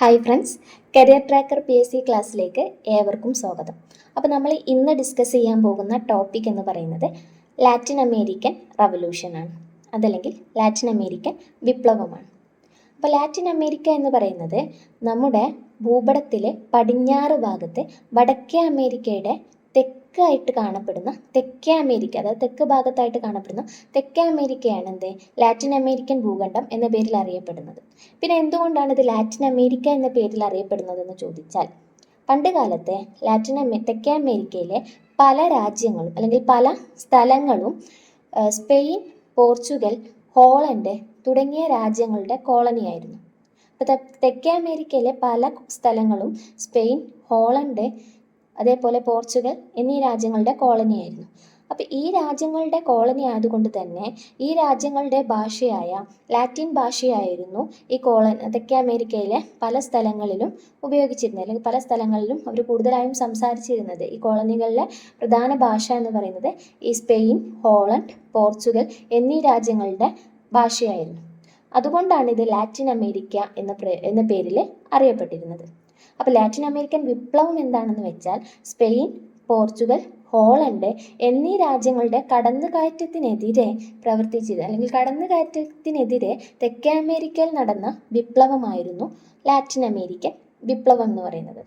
Hi friends, career tracker PSC ക്ലാസ്സിലേക്ക് ഏവർക്കും സ്വാഗതം. അപ്പോൾ നമ്മൾ ഇന്ന് ഡിസ്കസ് ചെയ്യാൻ പോകുന്ന ടോപ്പിക് എന്ന് പറയുന്നത് ലാറ്റിൻ അമേരിക്കൻ റവല്യൂഷനാണ്, അതല്ലെങ്കിൽ ലാറ്റിൻ അമേരിക്കൻ വിപ്ലവമാണ്. അപ്പോൾ ലാറ്റിൻ അമേരിക്ക എന്ന് പറയുന്നത് നമ്മുടെ ഭൂപടത്തിലെ പടിഞ്ഞാറ് ഭാഗത്ത് വടക്കേ അമേരിക്കയുടെ തെക്കായിട്ട് കാണപ്പെടുന്ന തെക്കേ അമേരിക്ക, അതായത് തെക്ക് ഭാഗത്തായിട്ട് കാണപ്പെടുന്ന തെക്കേ അമേരിക്കയാണ് ലാറ്റിൻ അമേരിക്കൻ ഭൂഖണ്ഡം എന്ന പേരിൽ അറിയപ്പെടുന്നത്. പിന്നെ എന്തുകൊണ്ടാണ് ഇത് ലാറ്റിൻ അമേരിക്ക എന്ന പേരിൽ അറിയപ്പെടുന്നതെന്ന് ചോദിച്ചാൽ, പണ്ട് കാലത്തെ തെക്കേ അമേരിക്കയിലെ പല രാജ്യങ്ങളും അല്ലെങ്കിൽ പല സ്ഥലങ്ങളും സ്പെയിൻ, പോർച്ചുഗൽ, ഹോളണ്ട് തുടങ്ങിയ രാജ്യങ്ങളുടെ കോളനിയായിരുന്നു. അപ്പോൾ തെക്കേ അമേരിക്കയിലെ പല സ്ഥലങ്ങളും സ്പെയിൻ, ഹോളണ്ട്, അതേപോലെ പോർച്ചുഗൽ എന്നീ രാജ്യങ്ങളുടെ കോളനിയായിരുന്നു. അപ്പോൾ ഈ രാജ്യങ്ങളുടെ കോളനി ആയതുകൊണ്ട് തന്നെ ഈ രാജ്യങ്ങളുടെ ഭാഷയായ ലാറ്റിൻ ഭാഷയായിരുന്നു ഈ തെക്കേ അമേരിക്കയിലെ പല സ്ഥലങ്ങളിലും ഉപയോഗിച്ചിരുന്നത്, അല്ലെങ്കിൽ പല സ്ഥലങ്ങളിലും അവർ കൂടുതലായും സംസാരിച്ചിരുന്നത്. ഈ കോളനികളിലെ പ്രധാന ഭാഷ എന്ന് പറയുന്നത് ഈ സ്പെയിൻ, ഹോളണ്ട്, പോർച്ചുഗൽ എന്നീ രാജ്യങ്ങളുടെ ഭാഷയായിരുന്നു. അതുകൊണ്ടാണ് ഇത് ലാറ്റിൻ അമേരിക്ക എന്ന പേരിൽ അറിയപ്പെട്ടിരുന്നത്. അപ്പോൾ ലാറ്റിൻ അമേരിക്കൻ വിപ്ലവം എന്താണെന്ന് വെച്ചാൽ, സ്പെയിൻ, പോർച്ചുഗൽ, ഹോളണ്ട് എന്നീ രാജ്യങ്ങളുടെ കടന്നുകയറ്റത്തിനെതിരെ പ്രവർത്തിച്ചത്, അല്ലെങ്കിൽ കടന്നുകയറ്റത്തിനെതിരെ തെക്കേ അമേരിക്കയിൽ നടന്ന വിപ്ലവമായിരുന്നു ലാറ്റിൻ അമേരിക്കൻ വിപ്ലവം എന്ന് പറയുന്നത്.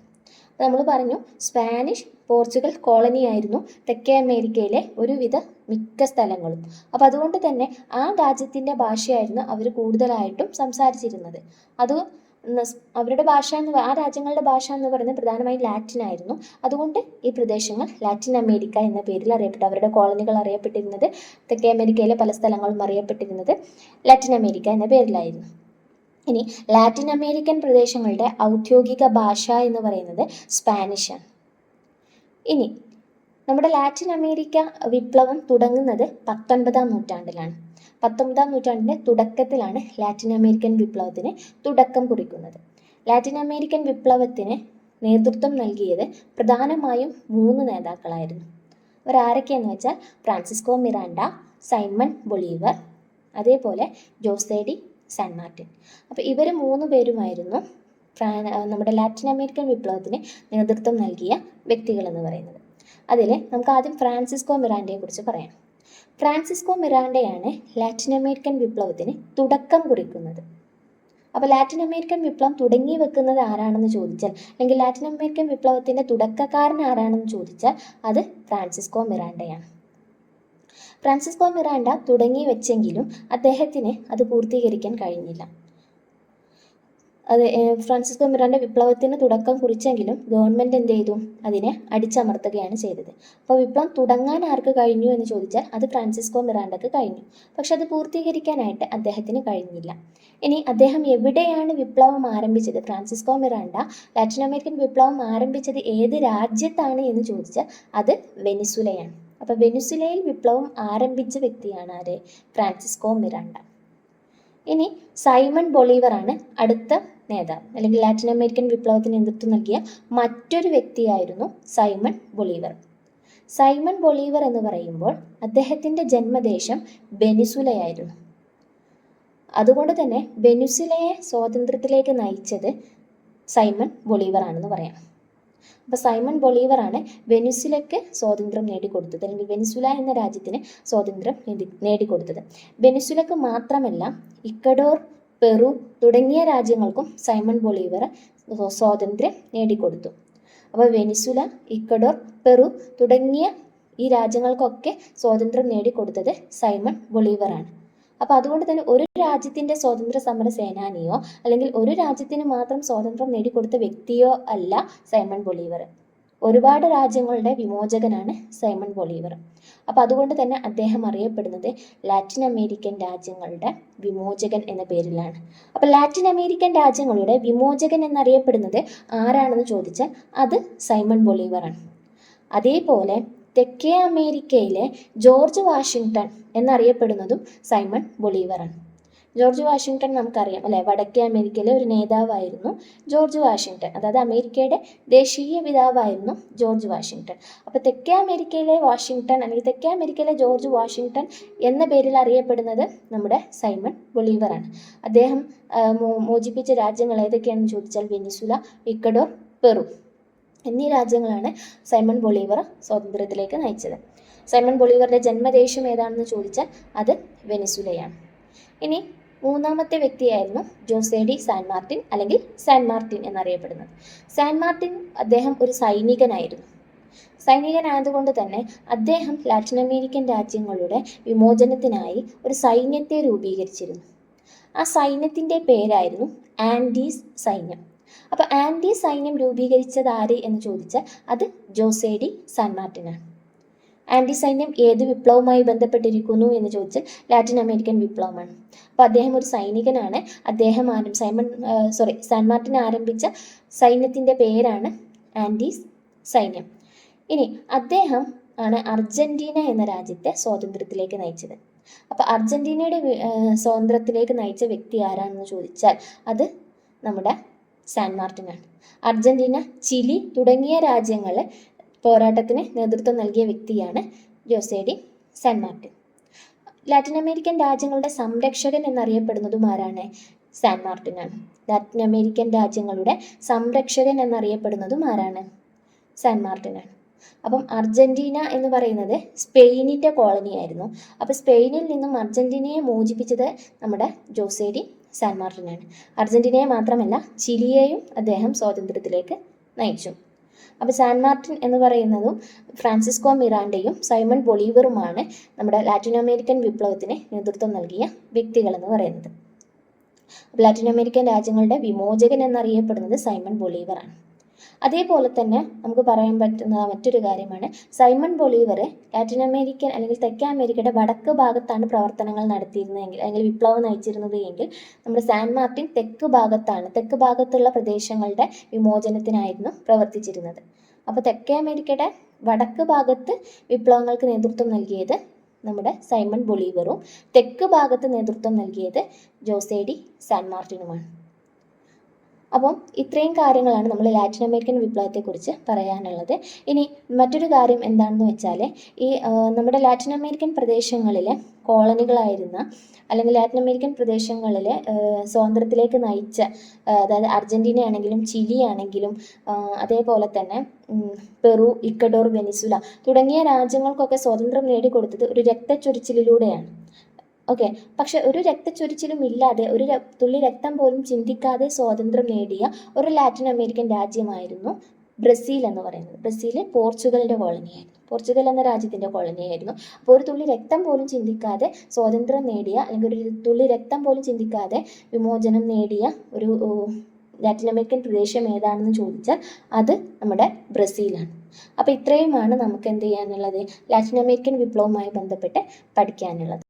നമ്മൾ പറഞ്ഞു, സ്പാനിഷ്, പോർച്ചുഗൽ കോളനിയായിരുന്നു തെക്കേ അമേരിക്കയിലെ ഒരുവിധ മിക്ക സ്ഥലങ്ങളും. അപ്പോൾ അതുകൊണ്ട് തന്നെ ആ രാജ്യത്തിൻ്റെ ഭാഷയായിരുന്നു അവർ കൂടുതലായിട്ടും സംസാരിച്ചിരുന്നത്. അവരുടെ ഭാഷ ആ രാജ്യങ്ങളുടെ ഭാഷ എന്ന് പറയുന്നത് പ്രധാനമായും ലാറ്റിൻ ആയിരുന്നു. അതുകൊണ്ട് ഈ പ്രദേശങ്ങൾ ലാറ്റിൻ അമേരിക്ക എന്ന പേരിൽ അറിയപ്പെട്ടു. അവരുടെ കോളനികൾ അറിയപ്പെട്ടിരുന്നത്, തെക്കേ അമേരിക്കയിലെ പല സ്ഥലങ്ങളും അറിയപ്പെട്ടിരുന്നത് ലാറ്റിൻ അമേരിക്ക എന്ന പേരിലായിരുന്നു. ഇനി ലാറ്റിൻ അമേരിക്കൻ പ്രദേശങ്ങളുടെ ഔദ്യോഗിക ഭാഷ എന്ന് പറയുന്നത് സ്പാനിഷാണ്. ഇനി നമ്മുടെ ലാറ്റിൻ അമേരിക്ക വിപ്ലവം തുടങ്ങുന്നത് 19-ാം നൂറ്റാണ്ടിലാണ്. 19-ാം നൂറ്റാണ്ടിൻ്റെ തുടക്കത്തിലാണ് ലാറ്റിൻ അമേരിക്കൻ വിപ്ലവത്തിന് തുടക്കം കുറിക്കുന്നത്. ലാറ്റിൻ അമേരിക്കൻ വിപ്ലവത്തിന് നേതൃത്വം നൽകിയത് പ്രധാനമായും 3 നേതാക്കളായിരുന്നു. അവരാരൊക്കെയെന്ന് വെച്ചാൽ ഫ്രാൻസിസ്കോ മിറാണ്ട, സൈമൺ ബൊളീവർ, അതേപോലെ ജോസേ ഡി സാൻ മാർട്ടിൻ. അപ്പോൾ ഇവർ 3 പേരുമായിരുന്നു നമ്മുടെ ലാറ്റിൻ അമേരിക്കൻ വിപ്ലവത്തിന് നേതൃത്വം നൽകിയ വ്യക്തികൾ എന്ന് പറയുന്നത്. അതിൽ നമുക്ക് ആദ്യം ഫ്രാൻസിസ്കോ മിറാണ്ടയെ കുറിച്ച് പറയാം. ഫ്രാൻസിസ്കോ മിറാണ്ടയാണ് ലാറ്റിൻ അമേരിക്കൻ വിപ്ലവത്തിന് തുടക്കം കുറിക്കുന്നത്. അപ്പോൾ ലാറ്റിൻ അമേരിക്കൻ വിപ്ലവം തുടങ്ങി വെക്കുന്നത് ആരാണെന്ന് ചോദിച്ചാൽ, അല്ലെങ്കിൽ ലാറ്റിൻ അമേരിക്കൻ വിപ്ലവത്തിൻ്റെ തുടക്കക്കാരൻ ആരാണെന്ന് ചോദിച്ചാൽ അത് ഫ്രാൻസിസ്കോ മിറാണ്ടയാണ്. ഫ്രാൻസിസ്കോ മിറാണ്ട തുടങ്ങി വെച്ചെങ്കിലും അദ്ദേഹത്തിന് അത് പൂർത്തീകരിക്കാൻ കഴിഞ്ഞില്ല. ഫ്രാൻസിസ്കോ മിറാണ്ട വിപ്ലവത്തിന് തുടക്കം കുറിച്ചെങ്കിലും ഗവൺമെൻറ് എന്ത് ചെയ്തു? അതിനെ അടിച്ചമർത്തുകയാണ് ചെയ്തത്. അപ്പോൾ വിപ്ലവം തുടങ്ങാൻ ആർക്ക് കഴിഞ്ഞു എന്ന് ചോദിച്ചാൽ അത് ഫ്രാൻസിസ്കോ മിറാണ്ടക്ക് കഴിഞ്ഞു. പക്ഷെ അത് പൂർത്തീകരിക്കാനായിട്ട് അദ്ദേഹത്തിന് കഴിഞ്ഞില്ല. ഇനി അദ്ദേഹം എവിടെയാണ് വിപ്ലവം ആരംഭിച്ചത്? ഫ്രാൻസിസ്കോ മിറാണ്ട ലാറ്റിൻ അമേരിക്കൻ വിപ്ലവം ആരംഭിച്ചത് ഏത് രാജ്യത്താണ് എന്ന് ചോദിച്ചാൽ അത് വെനിസുലയാണ്. അപ്പോൾ വെനിസുലയിൽ വിപ്ലവം ആരംഭിച്ച വ്യക്തിയാണ് ആര്? Francisco Miranda. ഇനി സൈമൺ ബൊളീവറാണ് അടുത്ത നേതാവ്, അല്ലെങ്കിൽ ലാറ്റിൻ അമേരിക്കൻ വിപ്ലവത്തിന് നേതൃത്വം നൽകിയ മറ്റൊരു വ്യക്തിയായിരുന്നു സൈമൺ ബൊളീവർ. സൈമൺ ബൊളീവർ എന്ന് പറയുമ്പോൾ അദ്ദേഹത്തിൻ്റെ ജന്മദേശം വെനിസുലയായിരുന്നു. അതുകൊണ്ട് തന്നെ വെനിസുലയെ സ്വാതന്ത്ര്യത്തിലേക്ക് നയിച്ചത് സൈമൺ ബൊളീവർ ആണെന്ന് പറയാം. അപ്പോൾ സൈമൺ ബൊളീവറാണ് വെനിസുലയ്ക്ക് സ്വാതന്ത്ര്യം നേടിക്കൊടുത്തത്, അല്ലെങ്കിൽ വെനിസുല എന്ന രാജ്യത്തിന് സ്വാതന്ത്ര്യം നേടിക്കൊടുത്തത്. വെനിസുലക്ക് മാത്രമല്ല, ഇക്വഡോർ, പെറു തുടങ്ങിയ രാജ്യങ്ങൾക്കും സൈമൺ ബൊളീവർ സ്വാതന്ത്ര്യം നേടിക്കൊടുത്തു. അപ്പോൾ വെനിസുല, ഇക്വഡോർ, പെറു തുടങ്ങിയ ഈ രാജ്യങ്ങൾക്കൊക്കെ സ്വാതന്ത്ര്യം നേടിക്കൊടുത്തത് സൈമൺ ബൊളീവറാണ്. അപ്പോൾ അതുകൊണ്ട് തന്നെ ഒരു രാജ്യത്തിൻ്റെ സ്വാതന്ത്ര്യ സമര സേനാനിയോ അല്ലെങ്കിൽ ഒരു രാജ്യത്തിന് മാത്രം സ്വാതന്ത്ര്യം നേടിക്കൊടുത്ത വ്യക്തിയോ അല്ല സൈമൺ ബൊളീവർ. ഒരുപാട് രാജ്യങ്ങളുടെ വിമോചകനാണ് സൈമൺ ബൊളീവർ. അപ്പോൾ അതുകൊണ്ട് തന്നെ അദ്ദേഹം അറിയപ്പെടുന്നത് ലാറ്റിൻ അമേരിക്കൻ രാജ്യങ്ങളുടെ വിമോചകൻ എന്ന പേരിലാണ്. അപ്പോൾ ലാറ്റിൻ അമേരിക്കൻ രാജ്യങ്ങളുടെ വിമോചകൻ എന്നറിയപ്പെടുന്നത് ആരാണെന്ന് ചോദിച്ചാൽ അത് സൈമൺ ബൊളീവറാണ്. അതേപോലെ തെക്കേ അമേരിക്കയിലെ ജോർജ് വാഷിങ്ടൺ എന്നറിയപ്പെടുന്നതും സൈമൺ ബൊളീവറാണ്. ജോർജ് വാഷിങ്ടൺ നമുക്കറിയാം അല്ലേ, വടക്കേ അമേരിക്കയിലെ ഒരു നേതാവായിരുന്നു ജോർജ് വാഷിങ്ടൺ. അതായത് അമേരിക്കയുടെ ദേശീയ പിതാവായിരുന്നു ജോർജ് വാഷിങ്ടൺ. അപ്പോൾ തെക്കേ അമേരിക്കയിലെ വാഷിങ്ടൺ അല്ലെങ്കിൽ തെക്കേ അമേരിക്കയിലെ ജോർജ് വാഷിങ്ടൺ എന്ന പേരിൽ അറിയപ്പെടുന്നത് നമ്മുടെ സൈമൺ ബൊളീവറാണ്. അദ്ദേഹം മോചിപ്പിച്ച രാജ്യങ്ങൾ ഏതൊക്കെയാണെന്ന് ചോദിച്ചാൽ വെനിസുല, ഇക്വഡോർ, പെറു എന്നീ രാജ്യങ്ങളാണ് സൈമൺ ബൊളീവർ സ്വാതന്ത്ര്യത്തിലേക്ക് നയിച്ചത്. സൈമൺ ബൊളീവറിൻ്റെ ജന്മദേശം ഏതാണെന്ന് ചോദിച്ചാൽ അത് വെനിസുലയാണ്. ഇനി മൂന്നാമത്തെ വ്യക്തിയായിരുന്നു ജോസേ ഡി സാൻ മാർട്ടിൻ അല്ലെങ്കിൽ സാൻ മാർട്ടിൻ എന്നറിയപ്പെടുന്നത്. സാൻ മാർട്ടിൻ അദ്ദേഹം ഒരു സൈനികനായിരുന്നു. സൈനികനായതുകൊണ്ട് തന്നെ അദ്ദേഹം ലാറ്റിൻ അമേരിക്കൻ രാജ്യങ്ങളുടെ വിമോചനത്തിനായി ഒരു സൈന്യത്തെ രൂപീകരിച്ചിരുന്നു. ആ സൈന്യത്തിൻ്റെ പേരായിരുന്നു ആൻഡീസ് സൈന്യം. അപ്പോൾ ആൻഡീസ് സൈന്യം രൂപീകരിച്ചത് ആര് എന്ന് ചോദിച്ചാൽ അത് ജോസേ ഡി സാൻ മാർട്ടിനാണ്. ആൻഡീസ് സൈന്യം ഏത് വിപ്ലവവുമായി ബന്ധപ്പെട്ടിരിക്കുന്നു എന്ന് ചോദിച്ചാൽ ലാറ്റിൻ അമേരിക്കൻ വിപ്ലവമാണ്. അപ്പോൾ അദ്ദേഹം ഒരു സൈനികനാണ്. അദ്ദേഹം സാൻ മാർട്ടിൻ ആരംഭിച്ച സൈന്യത്തിൻ്റെ പേരാണ് ആൻഡീസ് സൈന്യം. ഇനി അദ്ദേഹം ആണ് അർജന്റീന എന്ന രാജ്യത്തെ സ്വാതന്ത്ര്യത്തിലേക്ക് നയിച്ചത്. അപ്പോൾ അർജന്റീനയുടെ സ്വാതന്ത്ര്യത്തിലേക്ക് നയിച്ച വ്യക്തി ആരാണെന്ന് ചോദിച്ചാൽ അത് നമ്മുടെ സാൻ മാർട്ടിനാണ്. അർജന്റീന, ചിലി തുടങ്ങിയ രാജ്യങ്ങൾ പോരാട്ടത്തിന് നേതൃത്വം നൽകിയ വ്യക്തിയാണ് Jose de San Martin. Latin American രാജ്യങ്ങളുടെ സംരക്ഷകൻ എന്നറിയപ്പെടുന്നതും ആരാണ്? സാൻ മാർട്ടിനാണ്. ലാറ്റിൻ അമേരിക്കൻ രാജ്യങ്ങളുടെ സംരക്ഷകൻ എന്നറിയപ്പെടുന്നതും ആരാണ്? സാൻ മാർട്ടിനാണ്. അപ്പം അർജന്റീന എന്ന് പറയുന്നത് സ്പെയിനിൻ്റെ കോളനിയായിരുന്നു. അപ്പോൾ സ്പെയിനിൽ നിന്നും അർജന്റീനയെ മോചിപ്പിച്ചത് നമ്മുടെ ജോസേ ഡി സാൻ മാർട്ടിനാണ്. അർജന്റീനയെ മാത്രമല്ല ചിലിയെയും അദ്ദേഹം സ്വാതന്ത്ര്യത്തിലേക്ക് നയിച്ചു. അപ്പോൾ സാൻ മാർട്ടിൻ എന്ന് പറയുന്നതും ഫ്രാൻസിസ്കോ മിറാണ്ടയും സൈമൺ ബൊളീവറുമാണ് നമ്മുടെ ലാറ്റിൻ അമേരിക്കൻ വിപ്ലവത്തിന് നേതൃത്വം നൽകിയ വ്യക്തികളെന്ന് പറയുന്നത്. ലാറ്റിൻ അമേരിക്കൻ രാജ്യങ്ങളുടെ വിമോചകൻ എന്നറിയപ്പെടുന്നത് സൈമൺ ബൊളീവറാണ്. അതേപോലെ തന്നെ നമുക്ക് പറയാൻ പറ്റുന്ന മറ്റൊരു കാര്യമാണ്, സൈമൺ ബൊളീവർ ലാറ്റിൻ അമേരിക്കൻ അല്ലെങ്കിൽ തെക്കേ അമേരിക്കയുടെ വടക്ക് ഭാഗത്താണ് പ്രവർത്തനങ്ങൾ നടത്തിയിരുന്നതെങ്കിൽ അല്ലെങ്കിൽ വിപ്ലവം നയിച്ചിരുന്നത് എങ്കിൽ നമ്മുടെ സാൻ മാർട്ടിൻ തെക്ക് ഭാഗത്തുള്ള പ്രദേശങ്ങളുടെ വിമോചനത്തിനായിരുന്നു പ്രവർത്തിച്ചിരുന്നത്. അപ്പോൾ തെക്കേ അമേരിക്കയുടെ വടക്ക് ഭാഗത്ത് വിപ്ലവങ്ങൾക്ക് നേതൃത്വം നൽകിയത് നമ്മുടെ സൈമൺ ബൊളീവറും തെക്ക് ഭാഗത്ത് നേതൃത്വം നൽകിയത് ജോസേ ഡി സാൻ മാർട്ടിനുമാണ്. അപ്പം ഇത്രയും കാര്യങ്ങളാണ് നമ്മൾ ലാറ്റിൻ അമേരിക്കൻ വിപ്ലവത്തെക്കുറിച്ച് പറയാനുള്ളത്. ഇനി മറ്റൊരു കാര്യം എന്താണെന്ന് വെച്ചാൽ നമ്മുടെ ലാറ്റിൻ അമേരിക്കൻ പ്രദേശങ്ങളിലെ കോളനികളായിരുന്ന അല്ലെങ്കിൽ ലാറ്റിൻ അമേരിക്കൻ പ്രദേശങ്ങളിൽ സ്വാതന്ത്ര്യത്തിലേക്ക് നയിച്ച അതായത് അർജന്റീന ആണെങ്കിലും ചിലി ആണെങ്കിലും അതേപോലെ തന്നെ പെറു, ഇക്വഡോർ, വെനിസുല തുടങ്ങിയ രാജ്യങ്ങൾക്കൊക്കെ സ്വാതന്ത്ര്യം നേടിക്കൊടുത്തത് ഒരു രക്തച്ചൊരിച്ചിലൂടെയാണ്. ഓക്കെ, പക്ഷെ ഒരു രക്തച്ചൊരിച്ചിലും ഇല്ലാതെ ഒരു തുള്ളി രക്തം പോലും ചിന്തിക്കാതെ സ്വാതന്ത്ര്യം നേടിയ ഒരു ലാറ്റിൻ അമേരിക്കൻ രാജ്യമായിരുന്നു ബ്രസീൽ എന്ന് പറയുന്നത്. ബ്രസീൽ പോർച്ചുഗലിൻ്റെ കോളനിയായിരുന്നു. പോർച്ചുഗൽ എന്ന രാജ്യത്തിൻ്റെ കോളനിയായിരുന്നു. അപ്പോൾ ഒരു തുള്ളി രക്തം പോലും ചിന്തിക്കാതെ സ്വാതന്ത്ര്യം നേടിയ അല്ലെങ്കിൽ ഒരു തുള്ളി രക്തം പോലും ചിന്തിക്കാതെ വിമോചനം നേടിയ ഒരു ലാറ്റിൻ അമേരിക്കൻ പ്രദേശം ഏതാണെന്ന് ചോദിച്ചാൽ അത് നമ്മുടെ ബ്രസീലാണ്. അപ്പോൾ ഇത്രയുമാണ് നമുക്ക് എന്ത് ചെയ്യാനുള്ളത്, ലാറ്റിൻ അമേരിക്കൻ വിപ്ലവവുമായി ബന്ധപ്പെട്ട് പഠിക്കാനുള്ളത്.